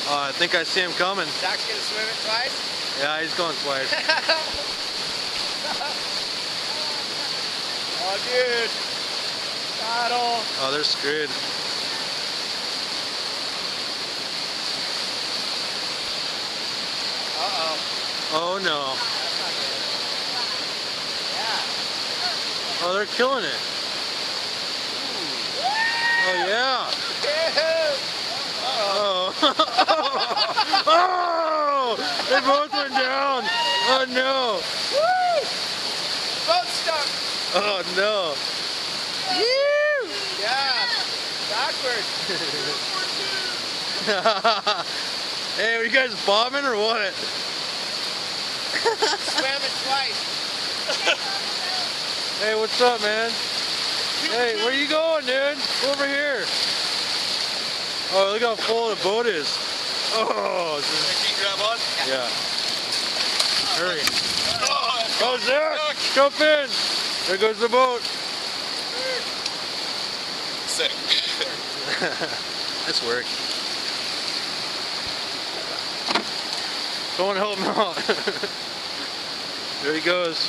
I think I see him coming. Zach's gonna swim it twice? Yeah, he's going twice. Oh, dude. Battle. Oh, they're screwed. Uh-oh. Oh, no. That's not good. Yeah. Oh, they're killing it. Oh, yeah. Uh-oh. Oh. Oh! They both went down. Oh, no. Woo! Both stuck. Oh, no. Yeah. Backwards. Hey, are you guys bombing or what? Swam it twice. Hey, what's up, man? Hey, where you going, dude? Go over here. Oh, look how full the boat is. Oh, Can you grab on? yeah. Hurry. Oh, Zach, jump in. There goes the boat. Sick. Nice work. Someone help him out. There he goes.